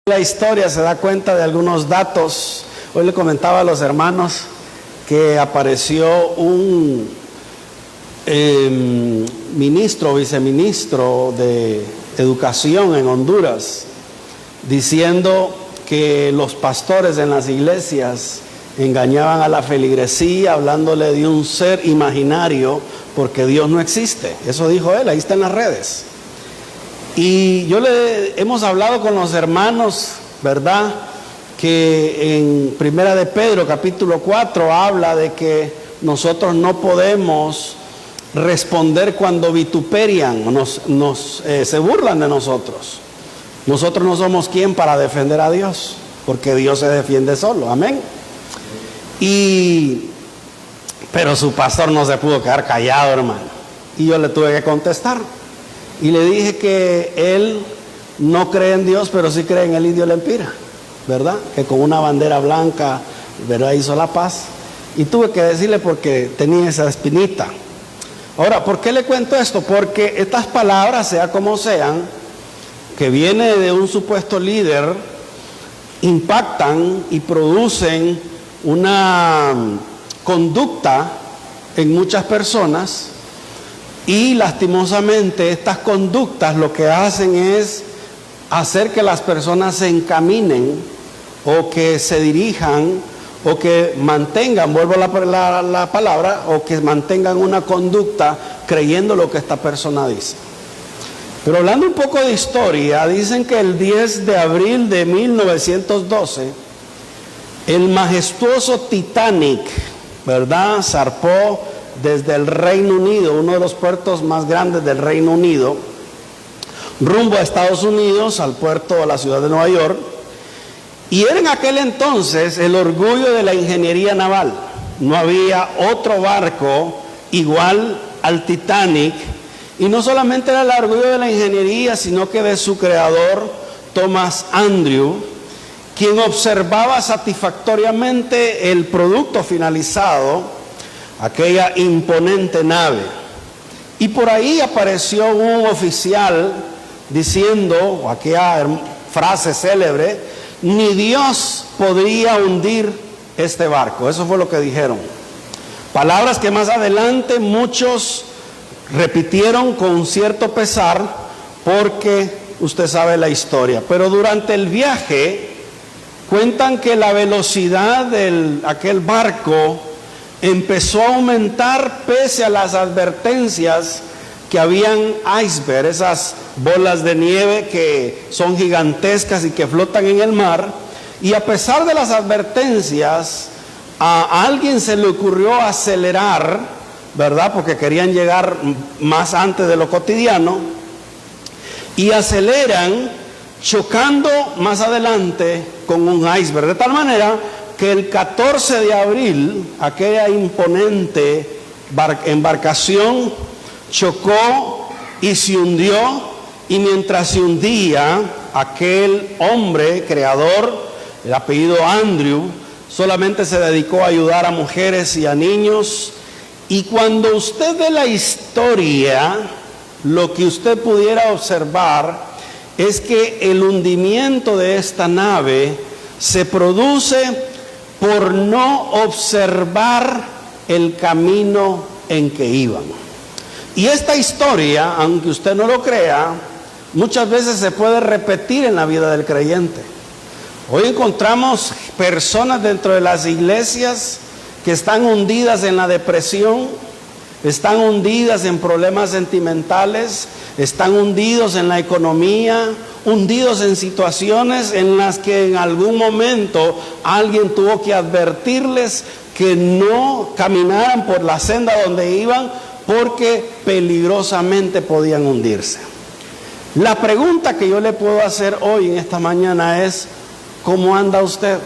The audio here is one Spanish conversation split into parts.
La historia se da cuenta de algunos datos. Hoy le comentaba a los hermanos que apareció un viceministro de Educación en Honduras diciendo que los pastores en las iglesias engañaban a la feligresía hablándole de un ser imaginario porque Dios no existe. Eso dijo él, ahí está en las redes. Y hemos hablado con los hermanos, ¿verdad? Que en Primera de Pedro, capítulo 4, habla de que nosotros no podemos responder cuando vituperian, se burlan de nosotros. Nosotros no somos quien para defender a Dios, porque Dios se defiende solo, amén. Pero su pastor no se pudo quedar callado, hermano. Y yo le tuve que contestar. Y le dije que él no cree en Dios, pero sí cree en el indio Lempira, ¿verdad? Que con una bandera blanca, ¿verdad?, hizo la paz. Y tuve que decirle porque tenía esa espinita. Ahora, ¿por qué le cuento esto? Porque estas palabras, sea como sean, que viene de un supuesto líder, impactan y producen una conducta en muchas personas. Y lastimosamente estas conductas lo que hacen es hacer que las personas se encaminen o que se dirijan o que mantengan, vuelvo a la palabra, o que mantengan una conducta creyendo lo que esta persona dice. Pero hablando un poco de historia, dicen que el 10 de abril de 1912, el majestuoso Titanic, ¿verdad?, zarpó desde el Reino Unido, uno de los puertos más grandes del Reino Unido, rumbo a Estados Unidos, al puerto de la ciudad de Nueva York, y era en aquel entonces el orgullo de la ingeniería naval. No había otro barco igual al Titanic, y no solamente era el orgullo de la ingeniería, sino que de su creador, Thomas Andrew, quien observaba satisfactoriamente el producto finalizado, aquella imponente nave. Y por ahí apareció un oficial diciendo aquella frase célebre: ni Dios podría hundir este barco. Eso fue lo que dijeron. Palabras que más adelante muchos repitieron con cierto pesar, porque usted sabe la historia. Pero durante el viaje cuentan que la velocidad de aquel barco empezó a aumentar pese a las advertencias que habían iceberg, esas bolas de nieve que son gigantescas y que flotan en el mar. Y a pesar de las advertencias, a alguien se le ocurrió acelerar, ¿verdad?, porque querían llegar más antes de lo cotidiano, y aceleran chocando más adelante con un iceberg, de tal manera que el 14 de abril aquella imponente embarcación chocó y se hundió. Y mientras se hundía, aquel hombre creador, el apellido Andrew, solamente se dedicó a ayudar a mujeres y a niños. Y cuando usted ve la historia, lo que usted pudiera observar es que el hundimiento de esta nave se produce por no observar el camino en que iban. Y esta historia, aunque usted no lo crea, muchas veces se puede repetir en la vida del creyente. Hoy encontramos personas dentro de las iglesias que están hundidas en la depresión, están hundidas en problemas sentimentales, están hundidos en la economía, hundidos en situaciones en las que en algún momento alguien tuvo que advertirles que no caminaran por la senda donde iban, porque peligrosamente podían hundirse. La pregunta que yo le puedo hacer hoy en esta mañana es: ¿cómo anda usted?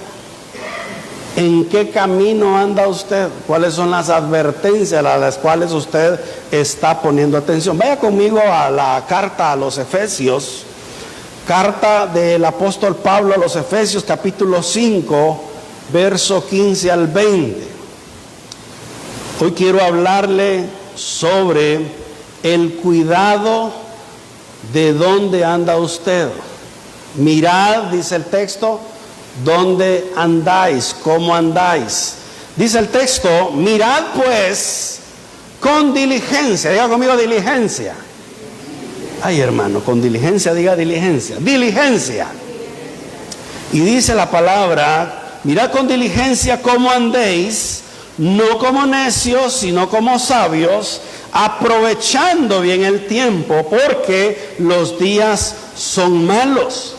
¿En qué camino anda usted? ¿Cuáles son las advertencias a las cuales usted está poniendo atención? Vaya conmigo a la carta a los Efesios, carta del apóstol Pablo a los Efesios, capítulo 5, verso 15 al 20. Hoy quiero hablarle sobre el cuidado de dónde anda usted. Mirad, dice el texto, dónde andáis, cómo andáis. Dice el texto, mirad pues con diligencia. Diga conmigo diligencia. Ay, hermano, con diligencia, diga diligencia. Diligencia. Y dice la palabra, mirad con diligencia cómo andéis, no como necios, sino como sabios, aprovechando bien el tiempo, porque los días son malos.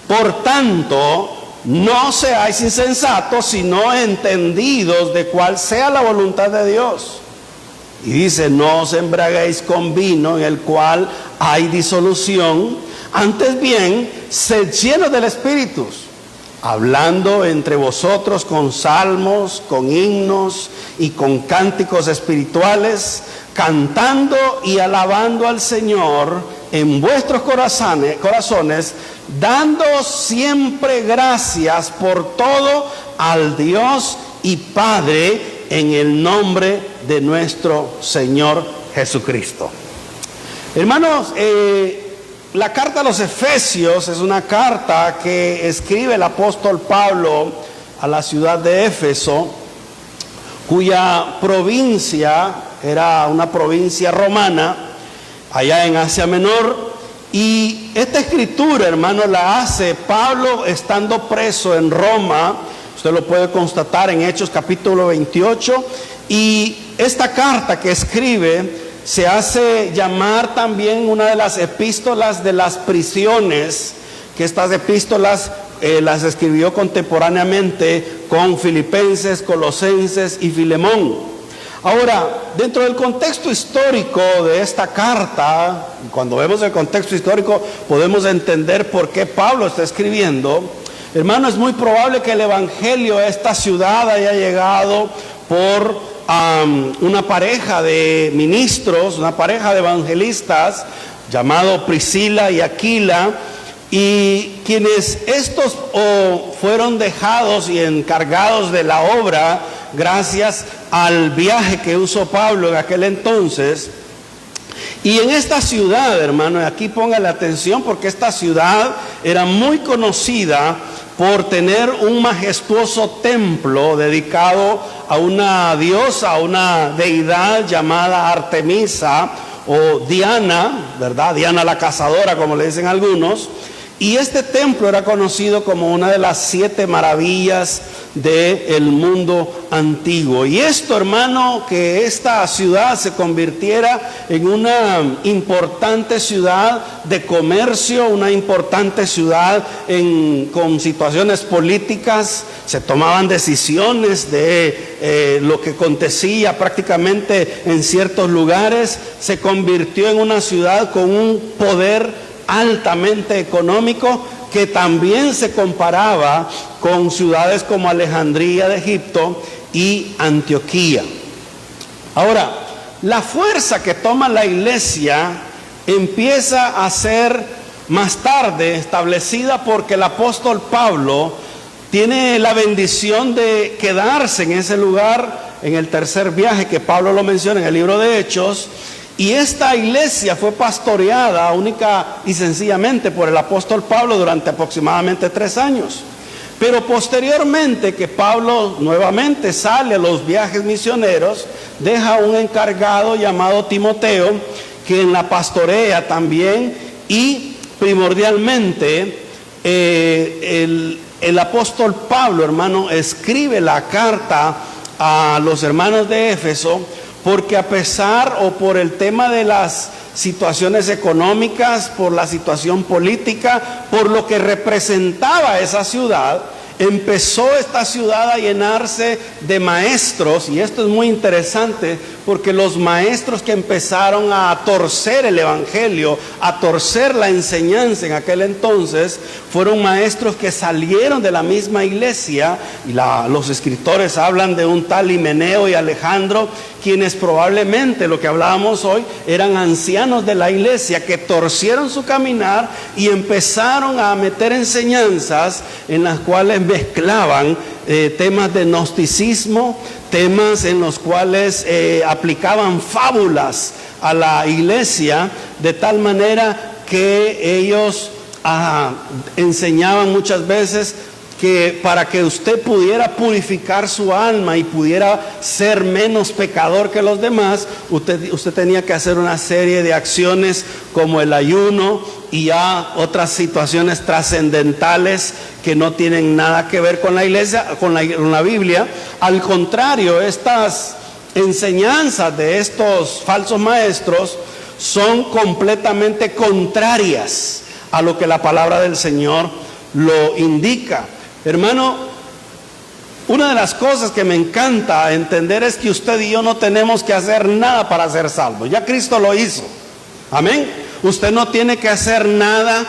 Por tanto, no seáis insensatos, sino entendidos de cuál sea la voluntad de Dios. Y dice, no os embriaguéis con vino en el cual hay disolución, antes bien, sed llenos del Espíritu, hablando entre vosotros con salmos, con himnos y con cánticos espirituales, cantando y alabando al Señor en vuestros corazones, dando siempre gracias por todo al Dios y Padre en el nombre de nuestro Señor Jesucristo. Hermanos, la carta a los Efesios es una carta que escribe el apóstol Pablo a la ciudad de Éfeso, cuya provincia era una provincia romana, allá en Asia Menor. Y esta escritura, hermano, la hace Pablo estando preso en Roma. Usted lo puede constatar en Hechos capítulo 28. Y esta carta que escribe se hace llamar también una de las epístolas de las prisiones, que estas epístolas las escribió contemporáneamente con Filipenses, Colosenses y Filemón. Ahora, dentro del contexto histórico de esta carta, cuando vemos el contexto histórico, podemos entender por qué Pablo está escribiendo. Hermano, es muy probable que el evangelio a esta ciudad haya llegado por una pareja de ministros, una pareja de evangelistas, llamado Priscila y Aquila, y quienes estos fueron dejados y encargados de la obra gracias al viaje que usó Pablo en aquel entonces. Y en esta ciudad, hermano, aquí ponga la atención, porque esta ciudad era muy conocida por tener un majestuoso templo dedicado a una diosa, a una deidad llamada Artemisa o Diana, ¿verdad? Diana la cazadora, como le dicen algunos. Y este templo era conocido como una de las 7 maravillas del mundo antiguo. Y esto, hermano, que esta ciudad se convirtiera en una importante ciudad de comercio, una importante ciudad con situaciones políticas. Se tomaban decisiones de lo que acontecía prácticamente en ciertos lugares. Se convirtió en una ciudad con un poder altamente económico, que también se comparaba con ciudades como Alejandría de Egipto y Antioquía. Ahora, la fuerza que toma la iglesia empieza a ser más tarde establecida porque el apóstol Pablo tiene la bendición de quedarse en ese lugar en el tercer viaje, que Pablo lo menciona en el libro de Hechos. Y esta iglesia fue pastoreada única y sencillamente por el apóstol Pablo durante aproximadamente 3 años. Pero posteriormente, que Pablo nuevamente sale a los viajes misioneros, deja un encargado llamado Timoteo, quien la pastorea también. Y primordialmente el apóstol Pablo, hermano, escribe la carta a los hermanos de Éfeso, porque a pesar o por el tema de las situaciones económicas, por la situación política, por lo que representaba esa ciudad, empezó esta ciudad a llenarse de maestros. Y esto es muy interesante, porque los maestros que empezaron a torcer el evangelio, a torcer la enseñanza en aquel entonces, fueron maestros que salieron de la misma iglesia. Y los escritores hablan de un tal Himeneo y Alejandro, quienes probablemente, lo que hablábamos hoy, eran ancianos de la iglesia que torcieron su caminar y empezaron a meter enseñanzas en las cuales mezclaban temas de gnosticismo, temas en los cuales aplicaban fábulas a la iglesia, de tal manera que ellos enseñaban muchas veces que para que usted pudiera purificar su alma y pudiera ser menos pecador que los demás, usted tenía que hacer una serie de acciones como el ayuno y ya otras situaciones trascendentales que no tienen nada que ver con la iglesia, con la Biblia. Al contrario, estas enseñanzas de estos falsos maestros son completamente contrarias a lo que la palabra del Señor lo indica. Hermano, una de las cosas que me encanta entender es que usted y yo no tenemos que hacer nada para ser salvos. Ya Cristo lo hizo. Amén. Usted no tiene que hacer nada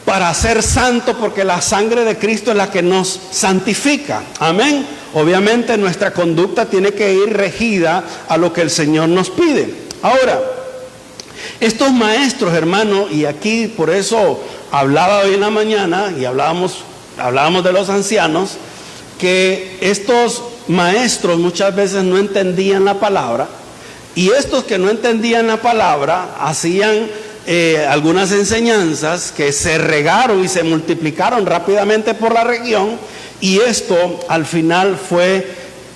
para ser santo, porque la sangre de Cristo es la que nos santifica. Amén. Obviamente nuestra conducta tiene que ir regida a lo que el Señor nos pide. Ahora, estos maestros, hermano, y aquí por eso hablaba hoy en la mañana y hablábamos de los ancianos, que estos maestros muchas veces no entendían la palabra, y estos que no entendían la palabra hacían algunas enseñanzas que se regaron y se multiplicaron rápidamente por la región, y esto al final fue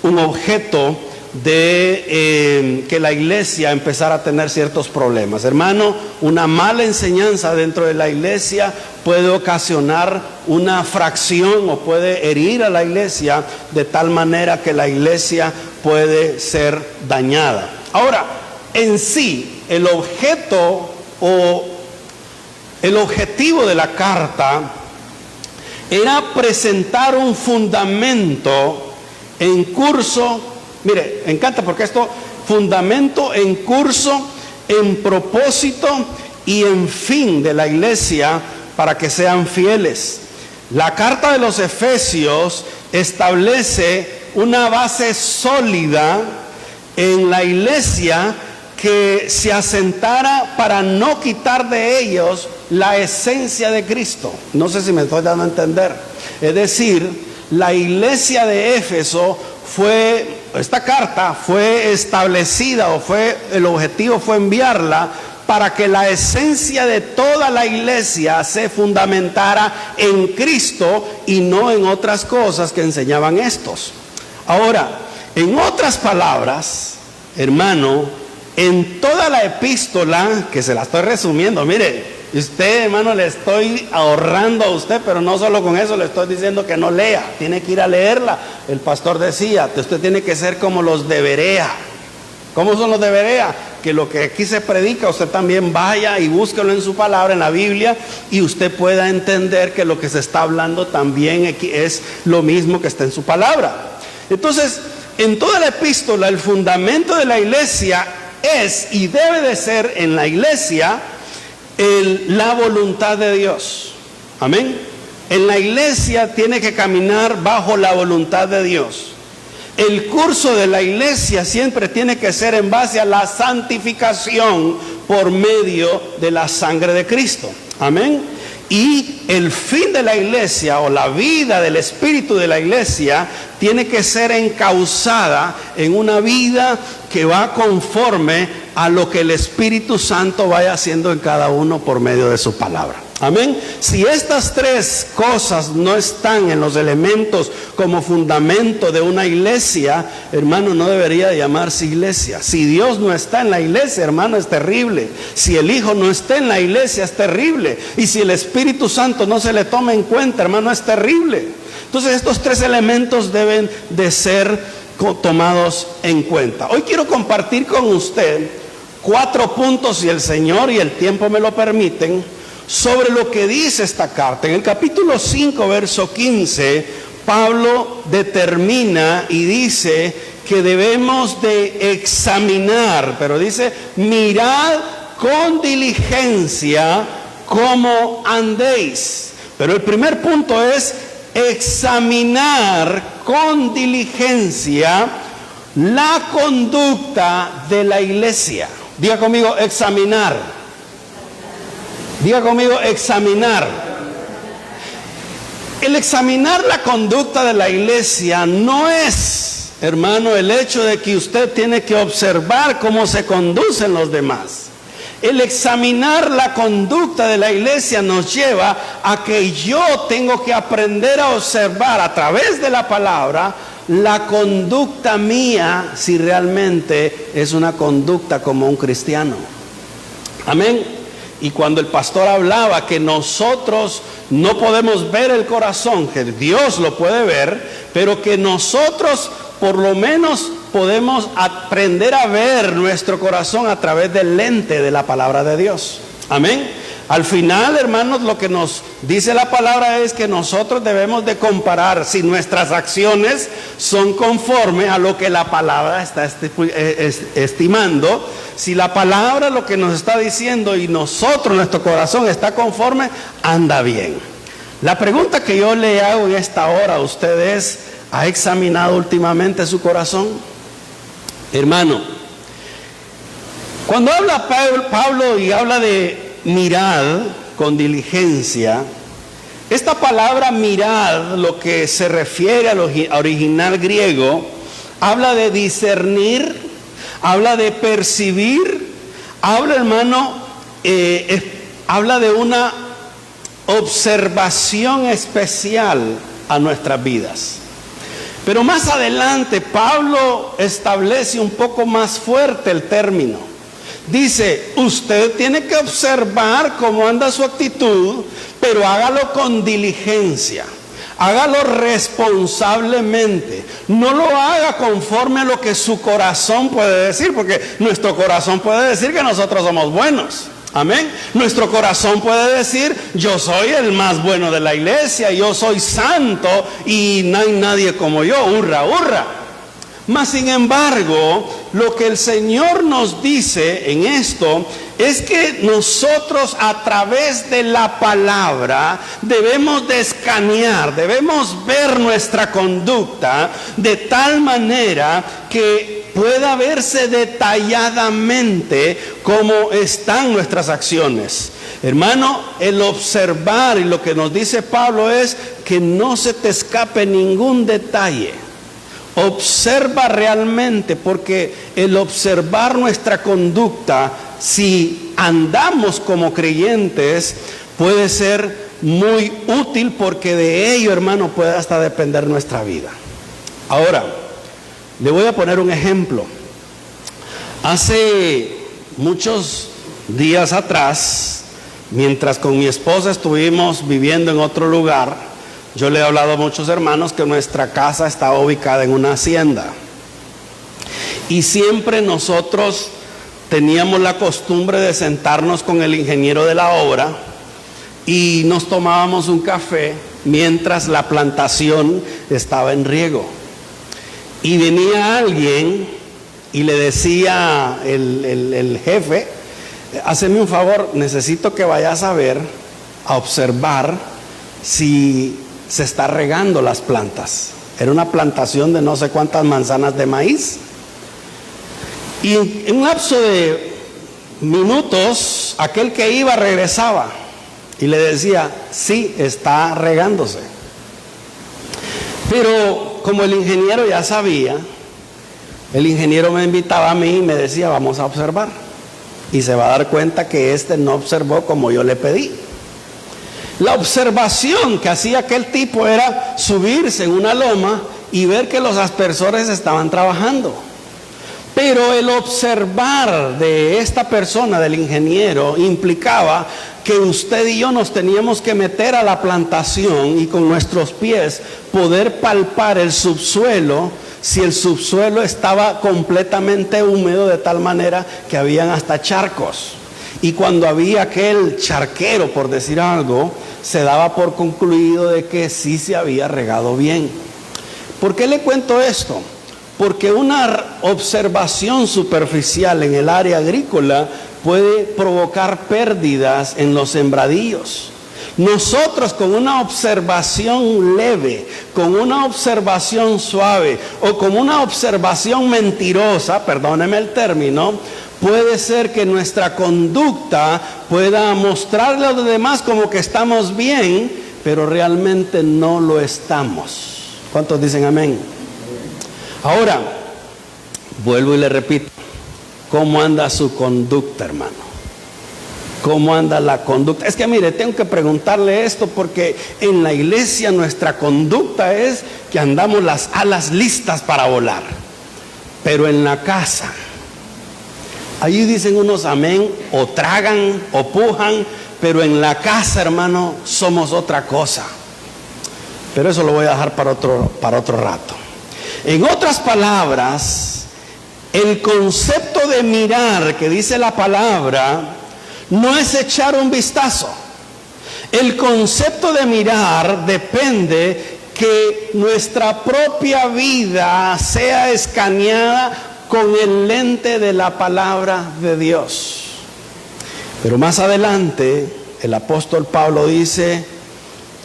un objeto de que la iglesia empezara a tener ciertos problemas. Hermano, una mala enseñanza dentro de la iglesia puede ocasionar una fracción o puede herir a la iglesia de tal manera que la iglesia puede ser dañada. Ahora, en sí, el objeto o el objetivo de la carta era presentar un fundamento en curso. Mire, me encanta porque esto, fundamento en curso, en propósito y en fin de la iglesia para que sean fieles. La carta de los Efesios establece una base sólida en la iglesia que se asentara para no quitar de ellos la esencia de Cristo. No sé si me estoy dando a entender. Es decir, la iglesia de Éfeso esta carta fue establecida el objetivo fue enviarla para que la esencia de toda la iglesia se fundamentara en Cristo y no en otras cosas que enseñaban estos. Ahora, en otras palabras, hermano, en toda la epístola, que se la estoy resumiendo, mire, usted, hermano, le estoy ahorrando a usted, pero no solo con eso le estoy diciendo que no lea, tiene que ir a leerla. El pastor decía, usted tiene que ser como los de Berea. ¿Cómo son los de Berea? Que lo que aquí se predica, usted también vaya y búsquelo en su palabra, en la Biblia, y usted pueda entender que lo que se está hablando también aquí es lo mismo que está en su palabra. Entonces, en toda la epístola, el fundamento de la iglesia es y debe de ser en la iglesia la voluntad de Dios. Amén. En la iglesia tiene que caminar bajo la voluntad de Dios. El curso de la iglesia siempre tiene que ser en base a la santificación por medio de la sangre de Cristo. Amén. Y el fin de la iglesia o la vida del espíritu de la iglesia tiene que ser encauzada en una vida que va conforme a lo que el Espíritu Santo vaya haciendo en cada uno por medio de su palabra. Amén. Si estas tres cosas no están en los elementos como fundamento de una iglesia, hermano, no debería de llamarse iglesia. Si Dios no está en la iglesia, hermano, es terrible. Si el Hijo no está en la iglesia, es terrible. Y si el Espíritu Santo no se le toma en cuenta, hermano, es terrible. Entonces estos tres elementos deben de ser tomados en cuenta. Hoy quiero compartir con usted 4 puntos, si el Señor y el tiempo me lo permiten, sobre lo que dice esta carta. En el capítulo 5, verso 15, Pablo determina y dice que debemos de examinar, pero dice, mirad con diligencia cómo andéis. Pero el primer punto es examinar con diligencia la conducta de la iglesia. Diga conmigo, examinar. Diga conmigo, examinar. El examinar la conducta de la iglesia no es, hermano, el hecho de que usted tiene que observar cómo se conducen los demás. El examinar la conducta de la iglesia nos lleva a que yo tengo que aprender a observar a través de la palabra la conducta mía, si realmente es una conducta como un cristiano. Amén. Y cuando el pastor hablaba que nosotros no podemos ver el corazón, que Dios lo puede ver, pero que nosotros por lo menos podemos aprender a ver nuestro corazón a través del lente de la palabra de Dios. Amén. Al final, hermanos, lo que nos dice la palabra es que nosotros debemos de comparar si nuestras acciones son conforme a lo que la palabra está estimando. Si la palabra lo que nos está diciendo y nosotros, nuestro corazón está conforme, anda bien. La pregunta que yo le hago en esta hora a usted es: ¿ha examinado últimamente su corazón? Hermano, cuando habla Pablo y habla de mirad con diligencia, esta palabra mirad, lo que se refiere al original griego, habla de discernir, habla de percibir, habla, hermano, habla de una observación especial a nuestras vidas. Pero más adelante Pablo establece un poco más fuerte el término. Dice: usted tiene que observar cómo anda su actitud, pero hágalo con diligencia, hágalo responsablemente. No lo haga conforme a lo que su corazón puede decir, porque nuestro corazón puede decir que nosotros somos buenos. Amén. Nuestro corazón puede decir: yo soy el más bueno de la iglesia, yo soy santo y no hay nadie como yo, hurra, hurra. Mas sin embargo, lo que el Señor nos dice en esto es que nosotros a través de la palabra debemos de escanear, debemos ver nuestra conducta de tal manera que pueda verse detalladamente cómo están nuestras acciones. Hermano, el observar, y lo que nos dice Pablo es que no se te escape ningún detalle. Observa realmente, porque el observar nuestra conducta, si andamos como creyentes, puede ser muy útil, porque de ello, hermano, puede hasta depender nuestra vida. Ahora, le voy a poner un ejemplo. Hace muchos días atrás, mientras con mi esposa estuvimos viviendo en otro lugar, yo le he hablado a muchos hermanos que nuestra casa está ubicada en una hacienda. Y siempre nosotros teníamos la costumbre de sentarnos con el ingeniero de la obra y nos tomábamos un café mientras la plantación estaba en riego. Y venía alguien y le decía el jefe: hazme un favor, necesito que vayas a ver, a observar si se está regando las plantas. Era una plantación de no sé cuántas manzanas de maíz. Y en un lapso de minutos, aquel que iba regresaba y le decía: sí, está regándose. Pero como el ingeniero ya sabía, el ingeniero me invitaba a mí y me decía: vamos a observar. Y se va a dar cuenta que no observó como yo le pedí. La observación que hacía aquel tipo era subirse en una loma y ver que los aspersores estaban trabajando. Pero el observar de esta persona, del ingeniero, implicaba que usted y yo nos teníamos que meter a la plantación y con nuestros pies poder palpar el subsuelo, si el subsuelo estaba completamente húmedo de tal manera que habían hasta charcos. Y cuando había aquel charquero, por decir algo, se daba por concluido de que sí se había regado bien. ¿Por qué le cuento esto? Porque una observación superficial en el área agrícola puede provocar pérdidas en los sembradíos. Nosotros con una observación leve, con una observación suave o con una observación mentirosa, perdóneme el término, puede ser que nuestra conducta pueda mostrarle a los demás como que estamos bien, pero realmente no lo estamos. ¿Cuántos dicen amén? Ahora, vuelvo y le repito, ¿cómo anda su conducta, hermano? ¿Cómo anda la conducta? Es que mire, tengo que preguntarle esto porque en la iglesia nuestra conducta es que andamos las alas listas para volar. Pero en la casa, allí dicen unos amén, o tragan, o pujan, pero en la casa, hermano, somos otra cosa. Pero eso lo voy a dejar para otro rato. En otras palabras, el concepto de mirar que dice la palabra no es echar un vistazo. El concepto de mirar depende que nuestra propia vida sea escaneada con el lente de la palabra de Dios. Pero más adelante el apóstol Pablo dice: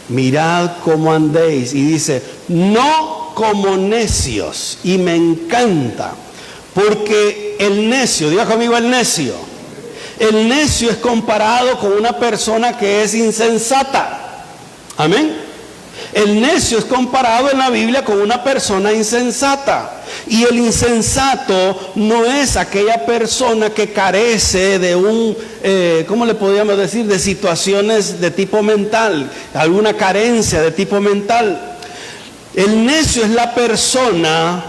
mirad cómo andéis, y dice: no como necios. Y me encanta, porque el necio, diga conmigo el necio es comparado con una persona que es insensata. Amén. El necio es comparado en la Biblia con una persona insensata. Y el insensato no es aquella persona que carece de ¿cómo le podríamos decir? De situaciones de tipo mental, alguna carencia de tipo mental. El necio es la persona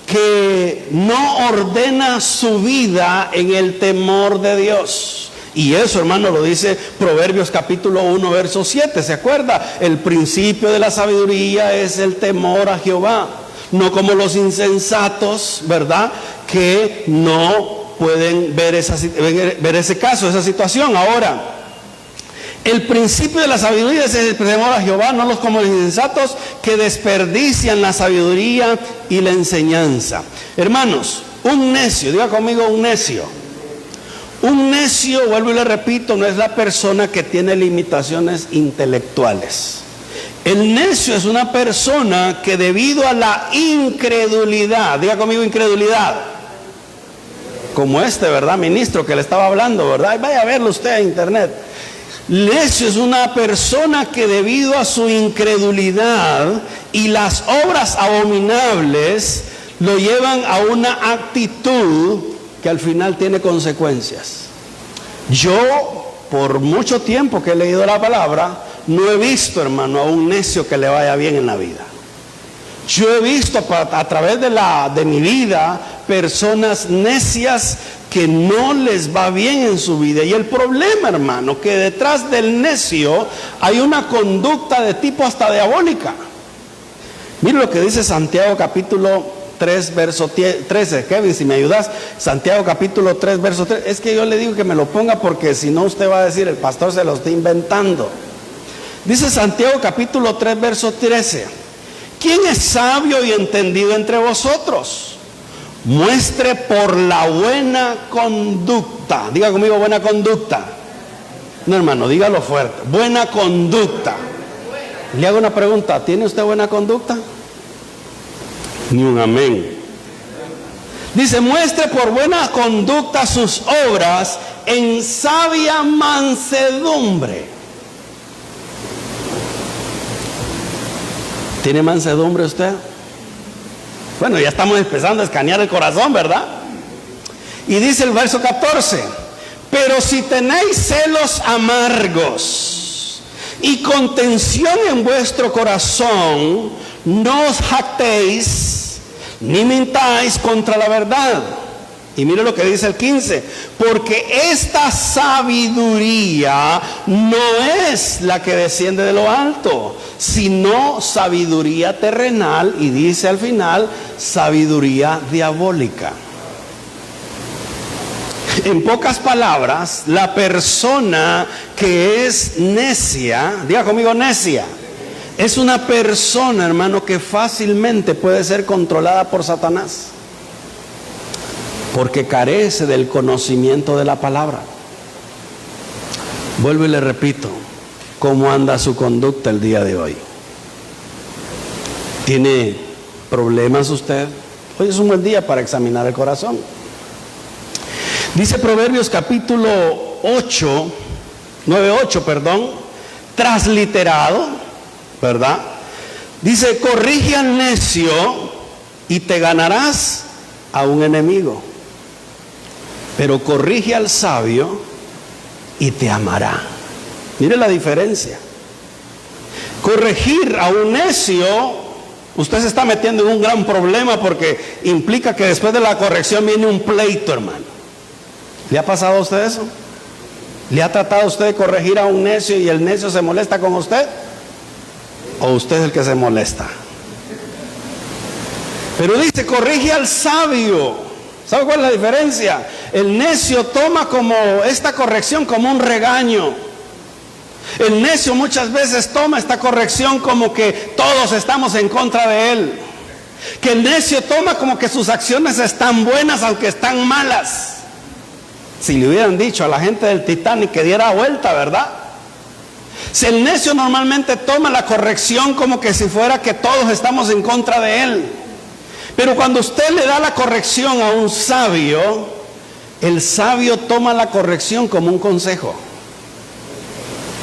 que no ordena su vida en el temor de Dios. Y eso, hermano, lo dice Proverbios capítulo 1, verso 7. ¿Se acuerda? El principio de la sabiduría es el temor a Jehová. No como los insensatos, ¿verdad? Que no pueden ver ese caso, esa situación. Ahora, el principio de la sabiduría es el temor a Jehová, no los como los insensatos que desperdician la sabiduría y la enseñanza. Hermanos, un necio, diga conmigo un necio. Un necio, vuelvo y le repito, no es la persona que tiene limitaciones intelectuales. El necio es una persona que debido a la incredulidad, diga conmigo incredulidad, como ¿verdad? Ministro que le estaba hablando, ¿verdad? Vaya a verlo usted en internet. Necio es una persona que debido a su incredulidad y las obras abominables lo llevan a una actitud que al final tiene consecuencias. Yo, por mucho tiempo que he leído la palabra, no he visto, hermano, a un necio que le vaya bien en la vida. Yo he visto a través de mi vida personas necias que no les va bien en su vida. Y el problema, hermano, que detrás del necio hay una conducta de tipo hasta diabólica. Mire lo que dice Santiago capítulo 3, verso 13. Kevin, si me ayudas, Santiago capítulo 3, verso 3. Es que yo le digo que me lo ponga porque si no usted va a decir, el pastor se lo está inventando. Dice Santiago capítulo 3, verso 13. ¿Quién es sabio y entendido entre vosotros? Muestre por la buena conducta. Diga conmigo buena conducta. No, hermano, dígalo fuerte. Buena conducta. Le hago una pregunta. ¿Tiene usted buena conducta? Ni un amén. Dice: muestre por buena conducta sus obras en sabia mansedumbre. ¿Tiene mansedumbre usted? Bueno, ya estamos empezando a escanear el corazón, ¿verdad? Y dice el verso 14: pero si tenéis celos amargos y contención en vuestro corazón, no os jactéis ni mintáis contra la verdad. Y mire lo que dice el 15: porque esta sabiduría no es la que desciende de lo alto, sino sabiduría terrenal, y dice al final, sabiduría diabólica. En pocas palabras, la persona que es necia, diga conmigo necia, es una persona, hermano, que fácilmente puede ser controlada por Satanás, porque carece del conocimiento de la palabra. Vuelvo y le repito, ¿cómo anda su conducta el día de hoy? ¿Tiene problemas usted? Hoy es un buen día para examinar el corazón. Dice Proverbios capítulo 9:8, transliterado, ¿verdad? Dice: corrige al necio y te ganarás a un enemigo, pero corrige al sabio y te amará. Mire la diferencia. Corregir a un necio, usted se está metiendo en un gran problema porque implica que después de la corrección viene un pleito, hermano. ¿Le ha pasado a usted eso? ¿Le ha tratado usted de corregir a un necio y el necio se molesta con usted? ¿O usted es el que se molesta? Pero dice, corrige al sabio. ¿Sabe cuál es la diferencia? El necio toma como esta corrección como un regaño. El necio muchas veces toma esta corrección como que todos estamos en contra de él. Que el necio toma como que sus acciones están buenas aunque están malas. Si le hubieran dicho a la gente del Titanic que diera vuelta, ¿verdad? Si el necio normalmente toma la corrección como que si fuera que todos estamos en contra de él. Pero cuando usted le da la corrección a un sabio, el sabio toma la corrección como un consejo.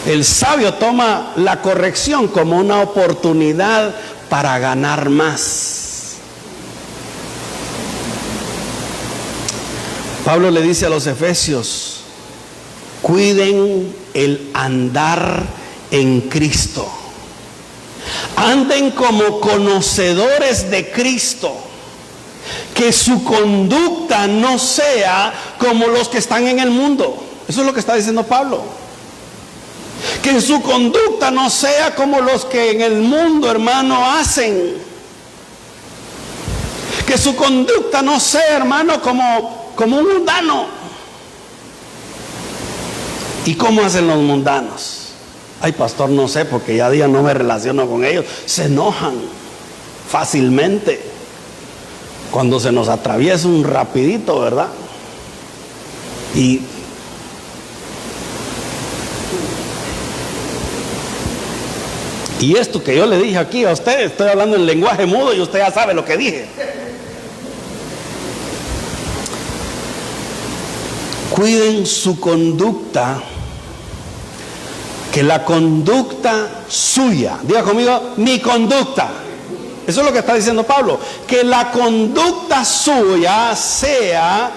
El sabio toma la corrección como una oportunidad para ganar más. Pablo le dice a los efesios, cuiden el andar en Cristo. Anden como conocedores de Cristo. Que su conducta no sea como los que están en el mundo. Eso es lo que está diciendo Pablo. Que en su conducta no sea como los que en el mundo, hermano, hacen. Que su conducta no sea, hermano, como un mundano. ¿Y cómo hacen los mundanos? Ay, pastor, no sé, porque ya día no me relaciono con ellos. Se enojan fácilmente cuando se nos atraviesa un rapidito, ¿verdad? Y esto que yo le dije aquí a usted, estoy hablando en lenguaje mudo y usted ya sabe lo que dije. Cuiden su conducta, que la conducta suya, diga conmigo, mi conducta. Eso es lo que está diciendo Pablo, que la conducta suya sea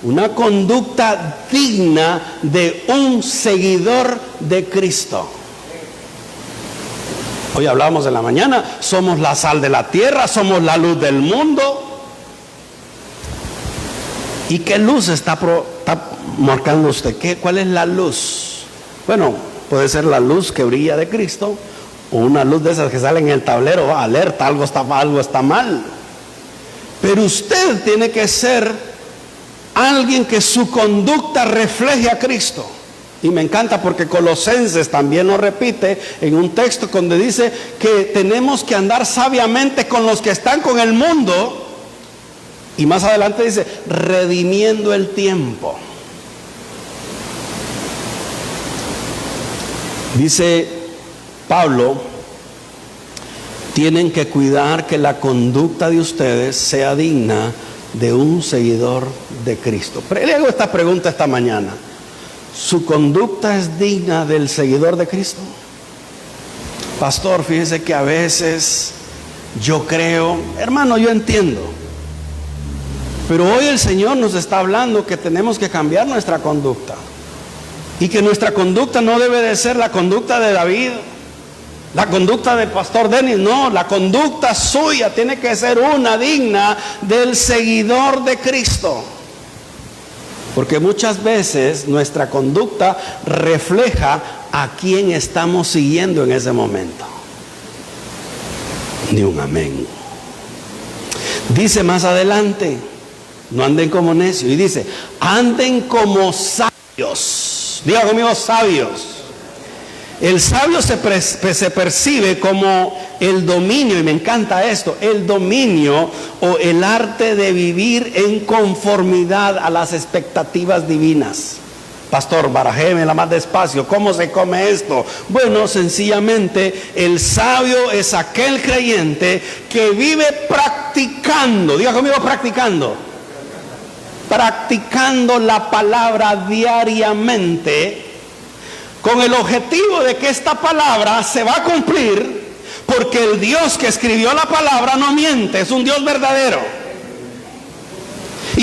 una conducta digna de un seguidor de Cristo. Hoy hablábamos en la mañana, somos la sal de la tierra, somos la luz del mundo. ¿Y qué luz está marcando usted? ¿Cuál es la luz? Bueno, puede ser la luz que brilla de Cristo, o una luz de esas que sale en el tablero, alerta, algo está mal. Pero usted tiene que ser alguien que su conducta refleje a Cristo. Y me encanta porque Colosenses también nos repite en un texto donde dice que tenemos que andar sabiamente con los que están con el mundo. Y más adelante dice, redimiendo el tiempo. Dice Pablo, tienen que cuidar que la conducta de ustedes sea digna de un seguidor de Cristo. Pero le hago esta pregunta esta mañana. ¿Su conducta es digna del seguidor de Cristo? Pastor, fíjese que a veces yo creo, hermano, yo entiendo. Pero hoy el Señor nos está hablando que tenemos que cambiar nuestra conducta. Y que nuestra conducta no debe de ser la conducta de David, la conducta del pastor Denis, no, la conducta suya tiene que ser una digna del seguidor de Cristo. Porque muchas veces nuestra conducta refleja a quién estamos siguiendo en ese momento. Ni un amén. Dice más adelante, no anden como necios. Y dice, anden como sabios. Diga conmigo, sabios. El sabio se percibe como el dominio, y me encanta esto, el dominio o el arte de vivir en conformidad a las expectativas divinas. Pastor, barajémela más despacio, ¿cómo se come esto? Bueno, sencillamente el sabio es aquel creyente que vive practicando, diga conmigo, practicando la palabra diariamente, con el objetivo de que esta palabra se va a cumplir, porque el Dios que escribió la palabra no miente, es un Dios verdadero.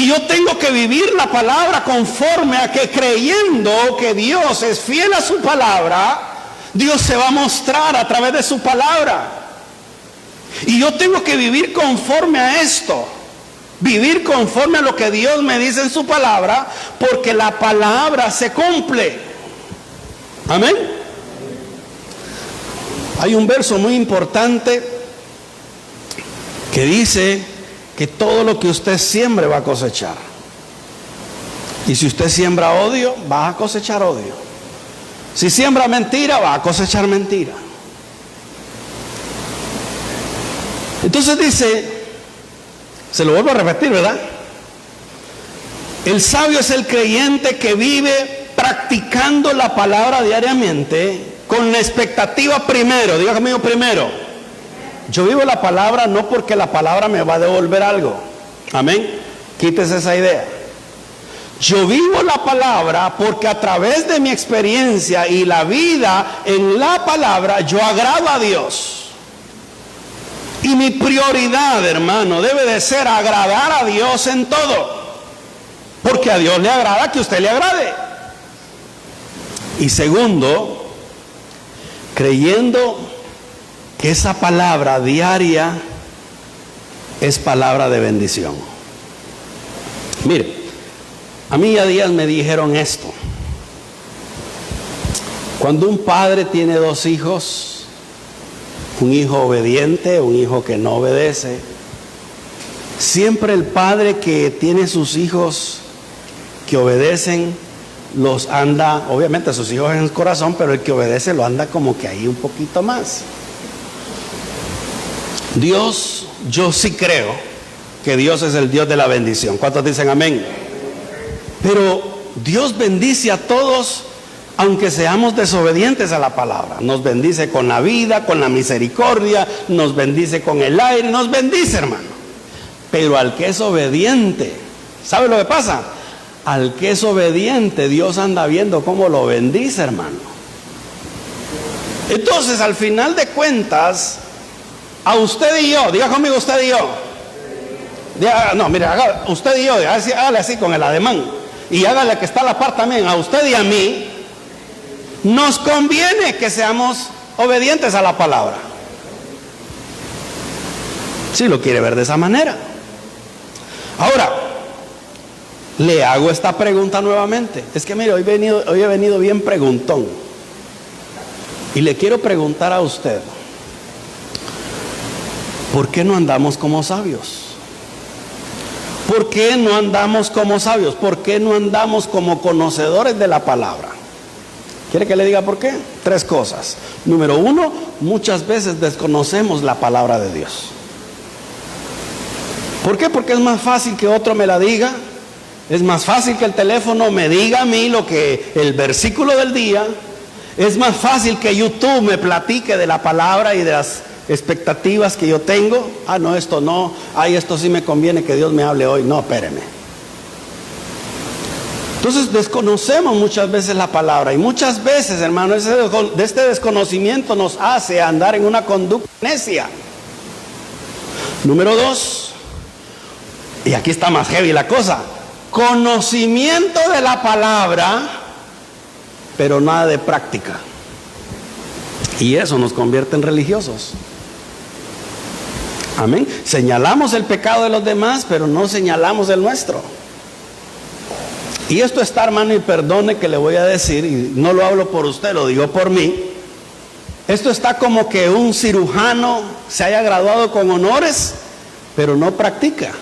Y yo tengo que vivir la palabra conforme a que, creyendo que Dios es fiel a su palabra, Dios se va a mostrar a través de su palabra. Y yo tengo que vivir conforme a esto. Vivir conforme a lo que Dios me dice en su palabra, porque la palabra se cumple. Amén. Hay un verso muy importante que dice que todo lo que usted siembre va a cosechar. Y si usted siembra odio, va a cosechar odio. Si siembra mentira, va a cosechar mentira. Entonces dice, se lo vuelvo a repetir, ¿verdad? El sabio es el creyente que vive practicando la palabra diariamente con la expectativa primero. Diga conmigo primero. Yo vivo la palabra no porque la palabra me va a devolver algo. Amén. Quítese esa idea. Yo vivo la palabra porque a través de mi experiencia y la vida en la palabra, yo agrado a Dios. Y mi prioridad, hermano, debe de ser agradar a Dios en todo. Porque a Dios le agrada que usted le agrade. Y segundo, creyendo que esa palabra diaria es palabra de bendición. Mire, a mí ya días me dijeron esto. Cuando un padre tiene dos hijos, un hijo obediente, un hijo que no obedece, siempre el padre que tiene sus hijos que obedecen, los anda, obviamente sus hijos en el corazón, pero el que obedece lo anda como que ahí un poquito más. Dios, yo sí creo que Dios es el Dios de la bendición. ¿Cuántos dicen amén? Pero Dios bendice a todos, aunque seamos desobedientes a la palabra. Nos bendice con la vida, con la misericordia, nos bendice con el aire, nos bendice, hermano. Pero al que es obediente, ¿sabe lo que pasa? Al que es obediente, Dios anda viendo cómo lo bendice, hermano. Entonces, al final de cuentas, a usted y yo, diga conmigo usted y yo. No, mire, haga usted y yo, hágale así con el ademán. Y hágale que está a la par también, a usted y a mí. Nos conviene que seamos obedientes a la palabra. Si lo quiere ver de esa manera. Ahora, le hago esta pregunta nuevamente. Es que mire, hoy he venido bien preguntón. Y le quiero preguntar a usted, ¿por qué no andamos como sabios? ¿Por qué no andamos como sabios? ¿Por qué no andamos como conocedores de la palabra? ¿Quiere que le diga por qué? 3 cosas. Número 1, muchas veces desconocemos la palabra de Dios. ¿Por qué? Porque es más fácil que otro me la diga. Es más fácil que el teléfono me diga a mí lo que el versículo del día. Es más fácil que YouTube me platique de la palabra y de las expectativas que yo tengo. Ah, no, esto no. Ay, esto sí me conviene que Dios me hable hoy. No, espéreme. Entonces desconocemos muchas veces la palabra. Y muchas veces, hermano, de este desconocimiento nos hace andar en una conducta necia. Número 2. Y aquí está más heavy la cosa. Conocimiento de la palabra, pero nada de práctica. Y eso nos convierte en religiosos. Amén. Señalamos el pecado de los demás, pero no señalamos el nuestro. Y esto está, hermano, y perdone que le voy a decir, y no lo hablo por usted, lo digo por mí. Esto está como que un cirujano se haya graduado con honores, pero no practica.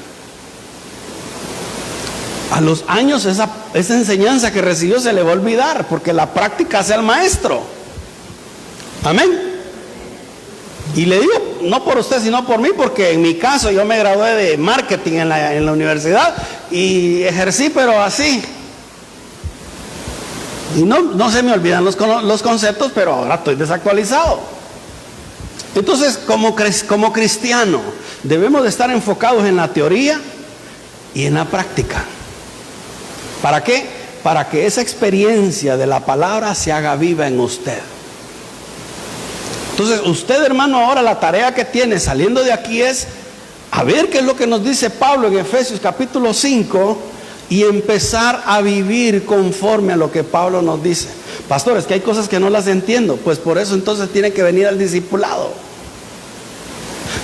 A los años esa enseñanza que recibió se le va a olvidar, porque la práctica hace al maestro. Amén. Y le digo, no por usted, sino por mí, porque en mi caso yo me gradué de marketing en la universidad y ejercí, pero así. Y no se me olvidan los conceptos, pero ahora estoy desactualizado. Entonces, como cristiano, debemos de estar enfocados en la teoría y en la práctica. ¿Para qué? Para que esa experiencia de la palabra se haga viva en usted. Entonces, usted, hermano, ahora la tarea que tiene saliendo de aquí es a ver qué es lo que nos dice Pablo en Efesios capítulo 5 y empezar a vivir conforme a lo que Pablo nos dice. Pastores, que hay cosas que no las entiendo, pues por eso entonces tiene que venir al discipulado.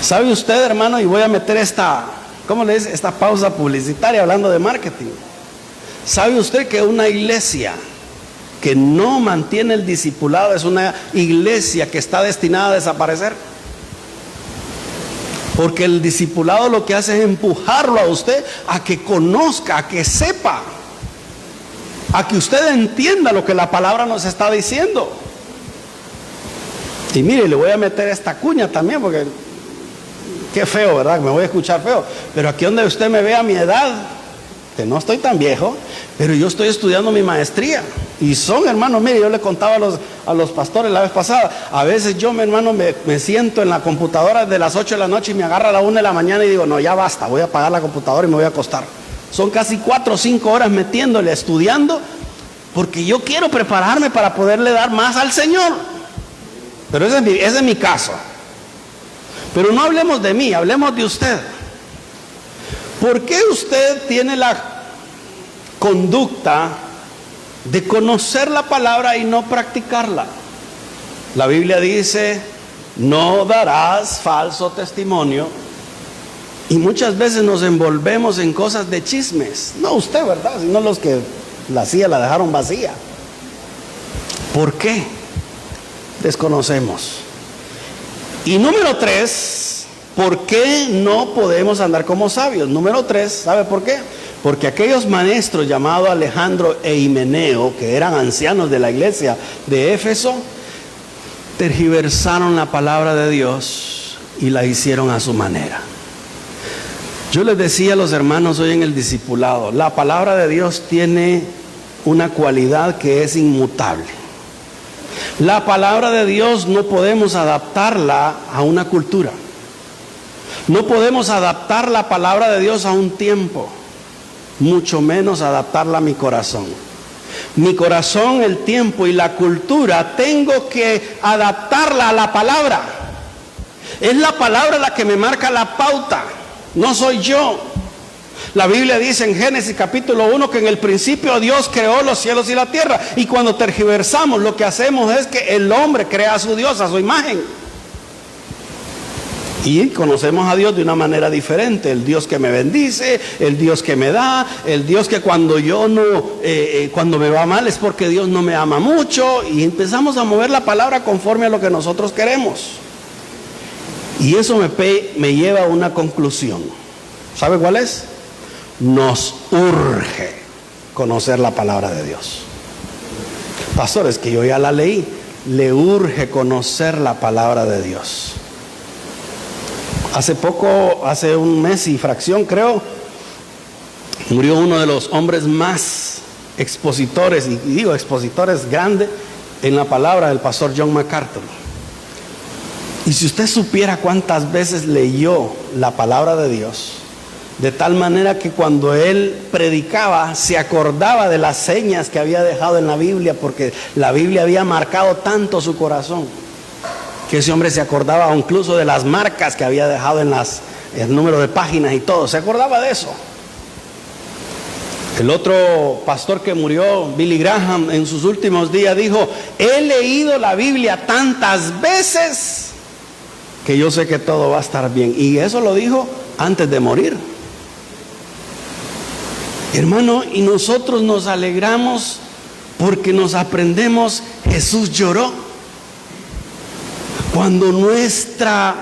¿Sabe usted, hermano? Y voy a meter esta pausa publicitaria hablando de marketing. ¿Sabe usted que una iglesia que no mantiene el discipulado es una iglesia que está destinada a desaparecer? Porque el discipulado lo que hace es empujarlo a usted a que conozca, a que sepa, a que usted entienda lo que la palabra nos está diciendo. Y mire, le voy a meter esta cuña también, porque qué feo, ¿verdad? Me voy a escuchar feo. Pero aquí donde usted me ve a mi edad, que no estoy tan viejo, pero yo estoy estudiando mi maestría. Y son, hermanos, mire, yo le contaba a los pastores la vez pasada, a veces yo, mi hermano, me siento en la computadora de las 8 de la noche y me agarra a la 1 de la mañana y digo, no, ya basta, voy a apagar la computadora y me voy a acostar. Son casi 4 o 5 horas metiéndole, estudiando, porque yo quiero prepararme para poderle dar más al Señor. Pero ese es mi caso. Pero no hablemos de mí, hablemos de usted. ¿Por qué usted tiene la conducta de conocer la palabra y no practicarla? La Biblia dice, no darás falso testimonio. Y muchas veces nos envolvemos en cosas de chismes. No usted, ¿verdad? Sino los que la hacía, la dejaron vacía. ¿Por qué? Desconocemos. Y número 3, ¿por qué no podemos andar como sabios? Número 3, ¿sabe por qué? Porque aquellos maestros llamados Alejandro e Himeneo, que eran ancianos de la iglesia de Éfeso, tergiversaron la palabra de Dios y la hicieron a su manera. Yo les decía a los hermanos hoy en el discipulado, la palabra de Dios tiene una cualidad que es inmutable. La palabra de Dios no podemos adaptarla a una cultura. No podemos adaptar la palabra de Dios a un tiempo, mucho menos adaptarla a mi corazón. Mi corazón, el tiempo y la cultura, tengo que adaptarla a la palabra. Es la palabra la que me marca la pauta, no soy yo. La Biblia dice en Génesis capítulo 1 que en el principio Dios creó los cielos y la tierra. Y cuando tergiversamos, lo que hacemos es que el hombre crea a su Dios, a su imagen. Y conocemos a Dios de una manera diferente. El Dios que me bendice, el Dios que me da, el Dios que cuando cuando me va mal es porque Dios no me ama mucho. Y empezamos a mover la palabra conforme a lo que nosotros queremos. Y eso me lleva a una conclusión. ¿Sabe cuál es? Nos urge conocer la palabra de Dios. Pastor, es que yo ya la leí. Le urge conocer la palabra de Dios. Hace un mes y fracción creo, murió uno de los hombres más expositores, y digo expositores grandes en la palabra, del pastor John MacArthur. Y si usted supiera cuántas veces leyó la palabra de Dios, de tal manera que cuando él predicaba se acordaba de las señas que había dejado en la Biblia, porque la Biblia había marcado tanto su corazón, que ese hombre se acordaba incluso de las marcas que había dejado en el número de páginas y todo, se acordaba de eso. El otro pastor que murió, Billy Graham, en sus últimos días dijo, he leído la Biblia tantas veces que yo sé que todo va a estar bien. Y eso lo dijo antes de morir. Hermano, y nosotros nos alegramos porque nos aprendemos, Jesús lloró. Cuando nuestra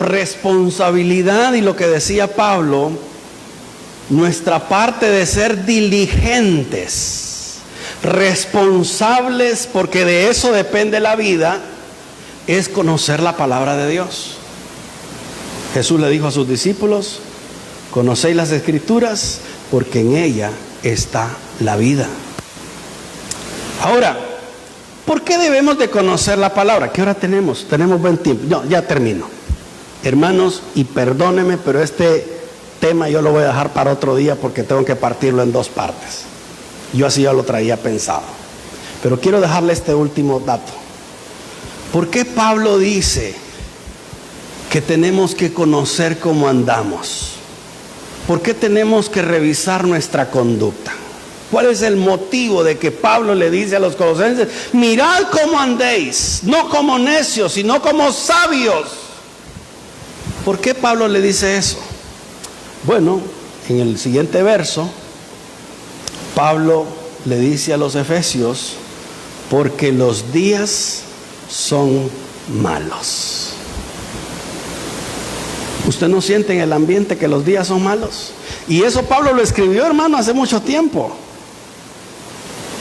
responsabilidad, y lo que decía Pablo, nuestra parte de ser diligentes, responsables, porque de eso depende la vida, es conocer la palabra de Dios. Jesús le dijo a sus discípulos, conocéis las Escrituras, porque en ella está la vida. Ahora, ¿por qué debemos de conocer la palabra? ¿Qué hora tenemos? Tenemos buen tiempo. No, ya termino. Hermanos, y perdónenme, pero este tema yo lo voy a dejar para otro día porque tengo que partirlo en 2 partes. Yo así ya lo traía pensado. Pero quiero dejarle este último dato. ¿Por qué Pablo dice que tenemos que conocer cómo andamos? ¿Por qué tenemos que revisar nuestra conducta? ¿Cuál es el motivo de que Pablo le dice a los colosenses: mirad cómo andéis, no como necios, sino como sabios? ¿Por qué Pablo le dice eso? Bueno, en el siguiente verso, Pablo le dice a los efesios: porque los días son malos. ¿Usted no siente en el ambiente que los días son malos? Y eso Pablo lo escribió, hermano, hace mucho tiempo.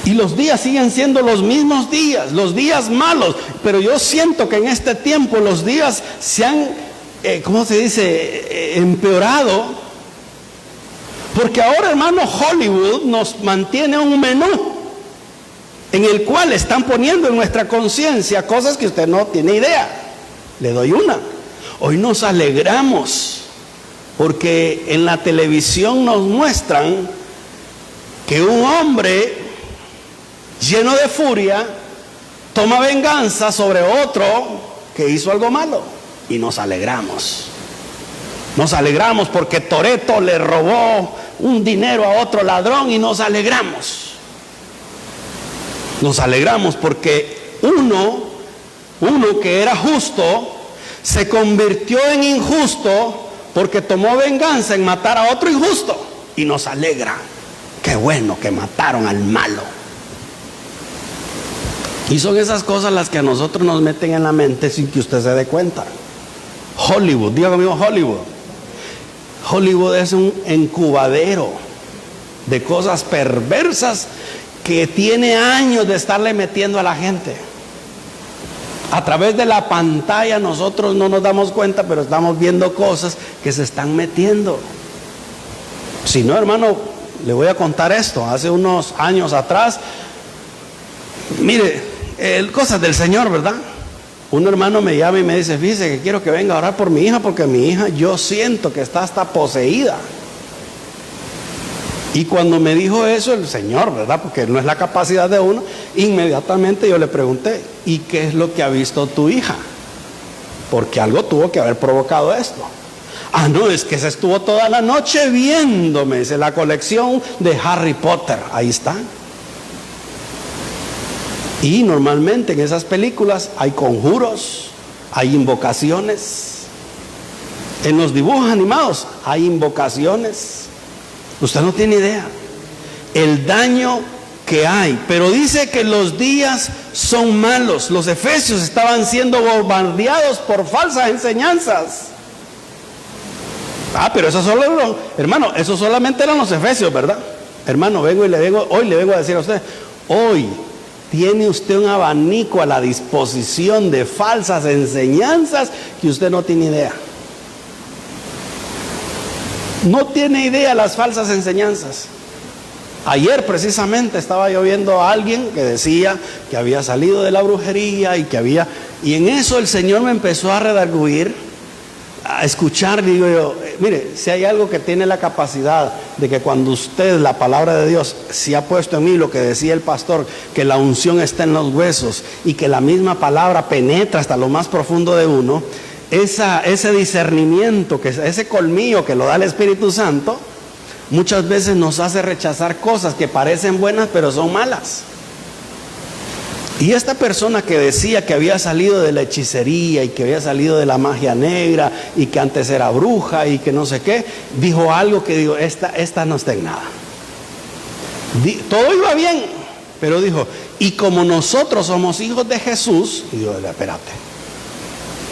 Y los días siguen siendo los mismos días, los días malos. Pero yo siento que en este tiempo los días se han, ¿cómo se dice?, empeorado. Porque ahora, hermano, Hollywood nos mantiene un menú en el cual están poniendo en nuestra conciencia cosas que usted no tiene idea. Le doy una. Hoy nos alegramos porque en la televisión nos muestran que un hombre lleno de furia toma venganza sobre otro que hizo algo malo, y nos alegramos. Nos alegramos porque Toretto le robó un dinero a otro ladrón, y nos alegramos. Nos alegramos porque uno que era justo se convirtió en injusto porque tomó venganza en matar a otro injusto, y nos alegra. Qué bueno que mataron al malo. Y son esas cosas las que a nosotros nos meten en la mente sin que usted se dé cuenta. Hollywood, diga conmigo, Hollywood. Hollywood es un incubadero de cosas perversas que tiene años de estarle metiendo a la gente. A través de la pantalla nosotros no nos damos cuenta, pero estamos viendo cosas que se están metiendo. Si no, hermano, le voy a contar esto. Hace unos años atrás, mire, cosas del Señor, ¿verdad? Un hermano me llama y me dice: fíjese que quiero que venga a orar por mi hija, porque mi hija, yo siento que está hasta poseída. Y cuando me dijo eso el Señor, ¿verdad?, porque no es la capacidad de uno, inmediatamente yo le pregunté: ¿y qué es lo que ha visto tu hija? Porque algo tuvo que haber provocado esto. Ah, no, es que se estuvo toda la noche viéndome, dice, la colección de Harry Potter. Ahí está. Y normalmente en esas películas hay conjuros, hay invocaciones. En los dibujos animados hay invocaciones. Usted no tiene idea el daño que hay. Pero dice que los días son malos. Los efesios estaban siendo bombardeados por falsas enseñanzas. Ah, pero eso solo, hermano, eso solamente eran los efesios, ¿verdad? Hermano, hoy le vengo a decir a usted: hoy tiene usted un abanico a la disposición de falsas enseñanzas que usted no tiene idea. No tiene idea las falsas enseñanzas. Ayer precisamente estaba yo viendo a alguien que decía que había salido de la brujería y en eso el Señor me empezó a redarguir, a escuchar. Digo yo: mire, si hay algo que tiene la capacidad de que cuando usted, la palabra de Dios, si ha puesto en mí lo que decía el pastor, que la unción está en los huesos y que la misma palabra penetra hasta lo más profundo de uno, ese discernimiento, ese colmillo que lo da el Espíritu Santo, muchas veces nos hace rechazar cosas que parecen buenas pero son malas. Y esta persona que decía que había salido de la hechicería y que había salido de la magia negra y que antes era bruja y que no sé qué, dijo algo que digo: esta no está en nada. Todo iba bien, pero dijo: y como nosotros somos hijos de Jesús, y digo: espérate,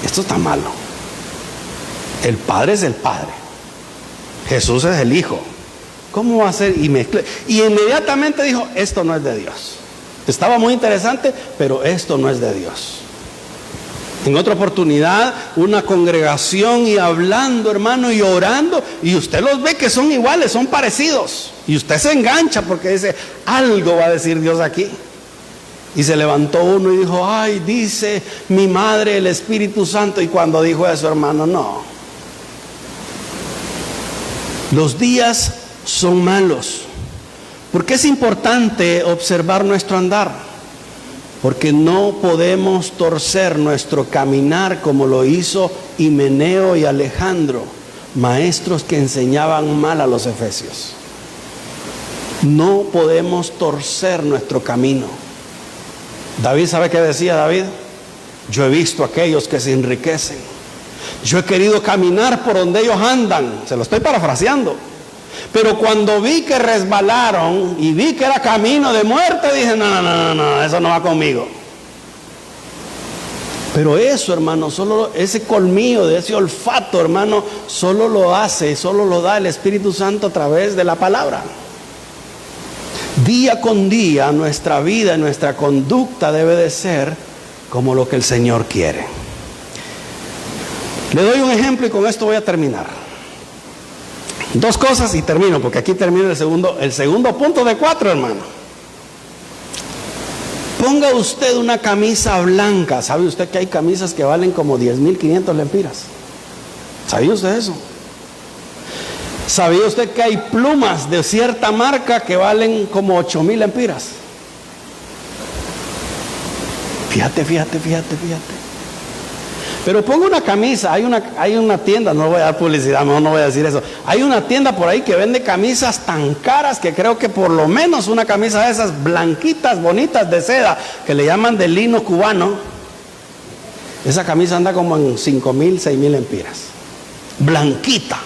esto está malo. El Padre es el Padre, Jesús es el Hijo. ¿Cómo va a ser? Y inmediatamente dijo: esto no es de Dios. Estaba muy interesante, pero esto no es de Dios. En otra oportunidad, una congregación y hablando, hermano, y orando, y usted los ve que son iguales, son parecidos, y usted se engancha porque dice: algo va a decir Dios aquí. Y se levantó uno y dijo: ay, dice mi madre el Espíritu Santo. Y cuando dijo eso, hermano, no. Los días son malos. ¿Por qué es importante observar nuestro andar? Porque no podemos torcer nuestro caminar como lo hizo Himeneo y Alejandro, maestros que enseñaban mal a los efesios. No podemos torcer nuestro camino. David, ¿sabe qué decía David? Yo he visto a aquellos que se enriquecen. Yo he querido caminar por donde ellos andan. Se lo estoy parafraseando. Pero cuando vi que resbalaron y vi que era camino de muerte, dije, no, eso no va conmigo. Pero eso, hermano, solo ese colmillo, de ese olfato, hermano, solo lo da el Espíritu Santo a través de la palabra. Día con día nuestra vida, nuestra conducta debe de ser como lo que el Señor quiere. Le doy un ejemplo y con esto voy a terminar. Dos cosas y termino, porque aquí termina el segundo punto de 4, hermano. Ponga usted una camisa blanca. ¿Sabe usted que hay camisas que valen como 10,500 lempiras? ¿Sabía usted eso? ¿Sabía usted que hay plumas de cierta marca que valen como 8,000 lempiras? Fíjate. Pero ponga una camisa, hay una tienda, no voy a dar publicidad, no voy a decir eso. Hay una tienda por ahí que vende camisas tan caras que creo que por lo menos una camisa de esas blanquitas, bonitas de seda, que le llaman de lino cubano, esa camisa anda como en 5,000, 6,000 lempiras. Blanquita.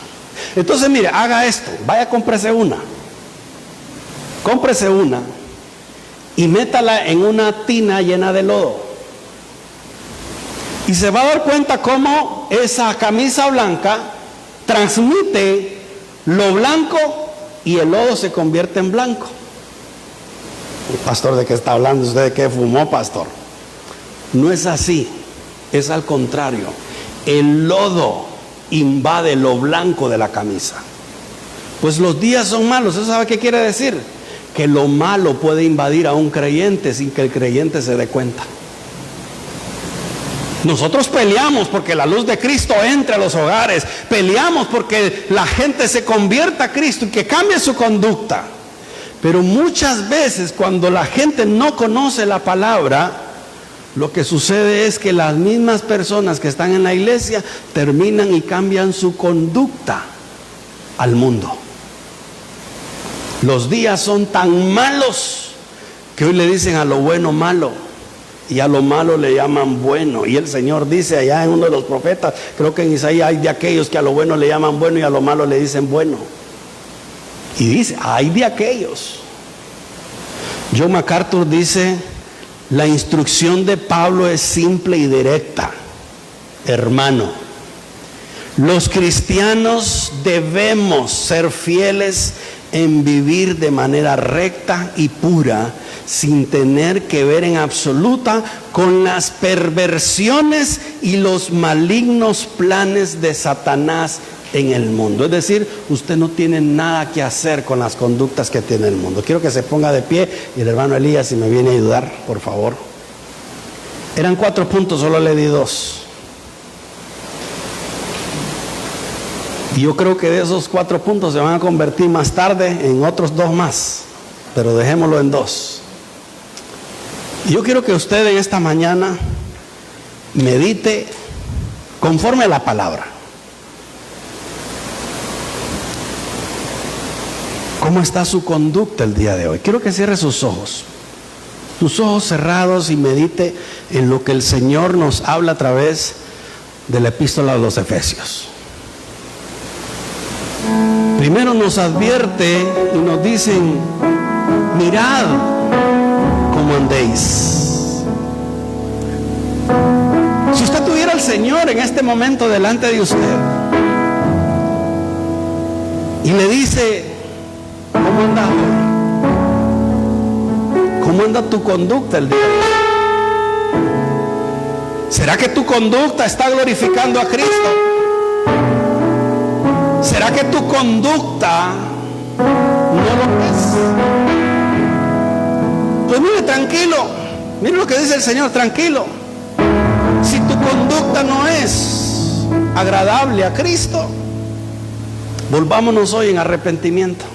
Entonces mire, haga esto, vaya, cómprese una y métala en una tina llena de lodo. Y se va a dar cuenta cómo esa camisa blanca transmite lo blanco y el lodo se convierte en blanco. Pastor, ¿de qué está hablando usted? ¿De qué fumó, pastor? No es así, es al contrario. El lodo invade lo blanco de la camisa. Pues los días son malos. ¿Eso sabe qué quiere decir? Que lo malo puede invadir a un creyente sin que el creyente se dé cuenta. Nosotros peleamos porque la luz de Cristo entre a los hogares, peleamos porque la gente se convierta a Cristo y que cambie su conducta. Pero muchas veces cuando la gente no conoce la palabra, lo que sucede es que las mismas personas que están en la iglesia terminan y cambian su conducta al mundo. Los días son tan malos que hoy le dicen a lo bueno malo y a lo malo le llaman bueno. Y el Señor dice allá en uno de los profetas, creo que en Isaías, hay de aquellos que a lo bueno le llaman bueno y a lo malo le dicen bueno. Y dice, hay de aquellos. John MacArthur dice, la instrucción de Pablo es simple y directa. Hermano, los cristianos debemos ser fieles en vivir de manera recta y pura, sin tener que ver en absoluta con las perversiones y los malignos planes de Satanás en el mundo. Es decir, usted no tiene nada que hacer con las conductas que tiene el mundo. Quiero que se ponga de pie y el hermano Elías, si me viene a ayudar, por favor. Eran 4 puntos, solo le di 2. Y yo creo que de esos 4 puntos se van a convertir más tarde en otros 2 más, pero dejémoslo en 2. Yo quiero que usted en esta mañana medite conforme a la palabra. ¿Cómo está su conducta el día de hoy? Quiero que cierre sus ojos cerrados y medite en lo que el Señor nos habla a través de la epístola a los Efesios. Primero nos advierte y nos dicen, mirad cómo andéis. Si usted tuviera al Señor en este momento delante de usted y le dice, ¿cómo andas hoy? ¿Cómo anda tu conducta el día de hoy? ¿Será que tu conducta está glorificando a Cristo? ¿Será que tu conducta no lo es? Pues mire, tranquilo, mire lo que dice el Señor, tranquilo. Si tu conducta no es agradable a Cristo, volvámonos hoy en arrepentimiento.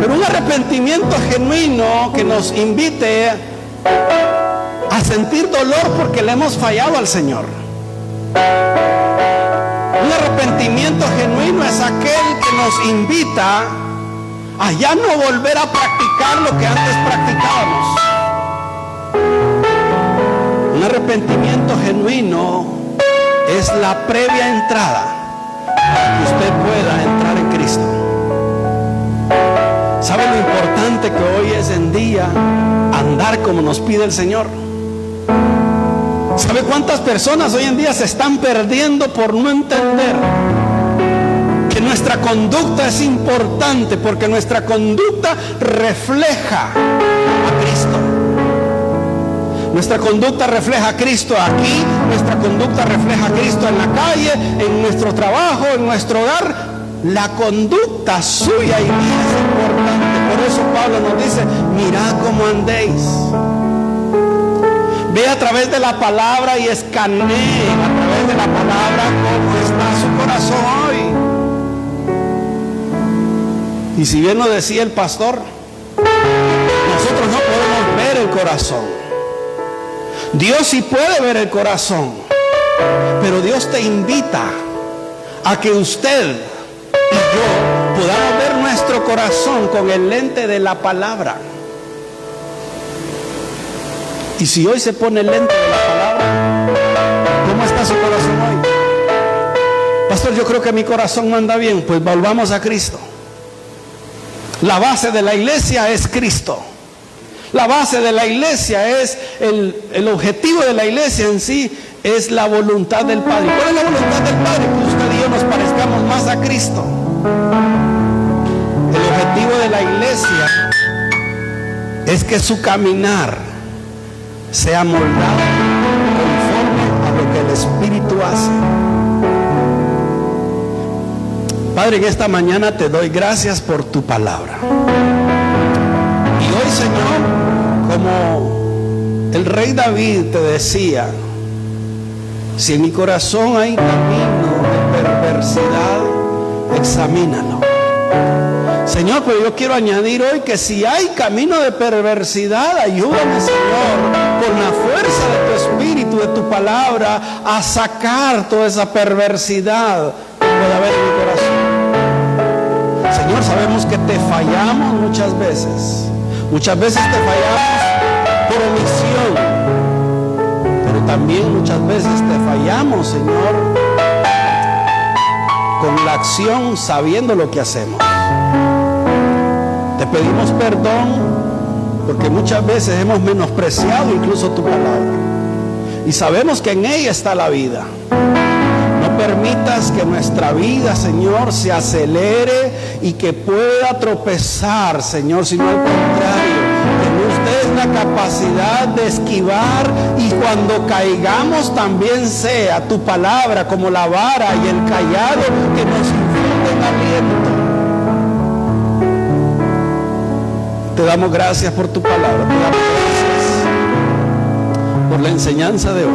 Pero un arrepentimiento genuino que nos invite a sentir dolor porque le hemos fallado al Señor. Un arrepentimiento genuino es aquel que nos invita a ya no volver a practicar lo que antes practicábamos. Un arrepentimiento genuino es la previa entrada para que usted pueda entrar en Cristo. ¿Sabe lo importante que hoy es en día andar como nos pide el Señor? ¿Sabe cuántas personas hoy en día se están perdiendo por no entender que nuestra conducta es importante? Porque nuestra conducta refleja a Cristo. Nuestra conducta refleja a Cristo aquí, nuestra conducta refleja a Cristo en la calle, en nuestro trabajo, en nuestro hogar. La conducta suya y mía es importante. Por eso Pablo nos dice, mirad cómo andéis. Ve a través de la palabra y escanee a través de la palabra cómo está su corazón hoy. Y si bien lo decía el pastor, nosotros no podemos ver el corazón. Dios sí puede ver el corazón, pero Dios te invita a que usted y yo podamos ver nuestro corazón con el lente de la palabra. Y si hoy se pone el lente de la palabra, ¿cómo está su corazón hoy? Pastor, yo creo que mi corazón no anda bien. Pues volvamos a Cristo. La base de la iglesia es Cristo. La base de la iglesia es el objetivo de la iglesia en sí es la voluntad del Padre. ¿Cuál es la voluntad del Padre? Que usted y yo nos parezcamos más a Cristo. El objetivo de la iglesia es que su caminar sea moldado conforme a lo que el Espíritu hace. Padre, en esta mañana te doy gracias por tu palabra. Y hoy, Señor, como el rey David te decía, si en mi corazón hay camino de perversidad, examínalo. Señor, pero yo quiero añadir hoy que si hay camino de perversidad, ayúdame, Señor, con la fuerza de tu Espíritu, de tu palabra, a sacar toda esa perversidad que puede haber en mi corazón. Señor, sabemos que te fallamos muchas veces. Muchas veces te fallamos por omisión, pero también muchas veces te fallamos, Señor, con la acción sabiendo lo que hacemos. Te pedimos perdón porque muchas veces hemos menospreciado incluso tu palabra y sabemos que en ella está la vida. No permitas que nuestra vida, Señor, se acelere y que pueda tropezar, Señor, sino al contrario, que nos des la capacidad de esquivar y cuando caigamos también sea tu palabra como la vara y el cayado que nos infunden aliento. Te damos gracias por tu palabra, te damos gracias por la enseñanza de hoy.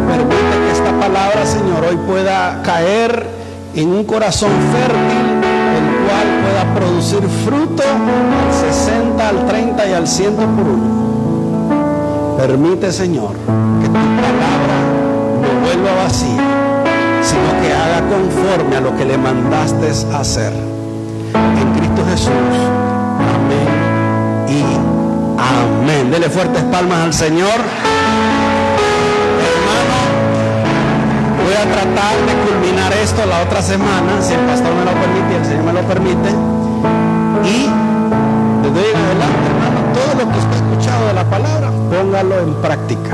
Permite que esta palabra, Señor, hoy pueda caer en un corazón fértil, el cual pueda producir fruto al 60, al 30 y al 100 por uno. Permite, Señor, que tu palabra no vuelva vacía, sino que haga conforme a lo que le mandaste hacer. En Cristo Jesús. Amén y amén. Dele fuertes palmas al Señor. Hermano, voy a tratar de culminar esto la otra semana, si el pastor me lo permite y el Señor me lo permite. Y desde hoy en adelante, hermano, todo lo que usted ha escuchado de la palabra, póngalo en práctica.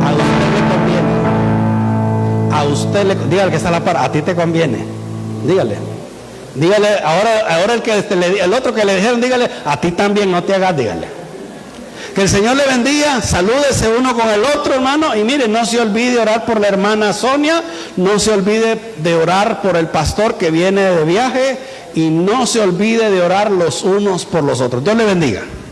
A usted le conviene. A usted le, dígale que está la palabra, a ti te conviene. Dígale, ahora el otro que le dijeron, dígale, a ti también, no te hagas, dígale. Que el Señor le bendiga, salúdese uno con el otro, hermano, y mire, no se olvide orar por la hermana Sonia, no se olvide de orar por el pastor que viene de viaje, y no se olvide de orar los unos por los otros. Dios le bendiga.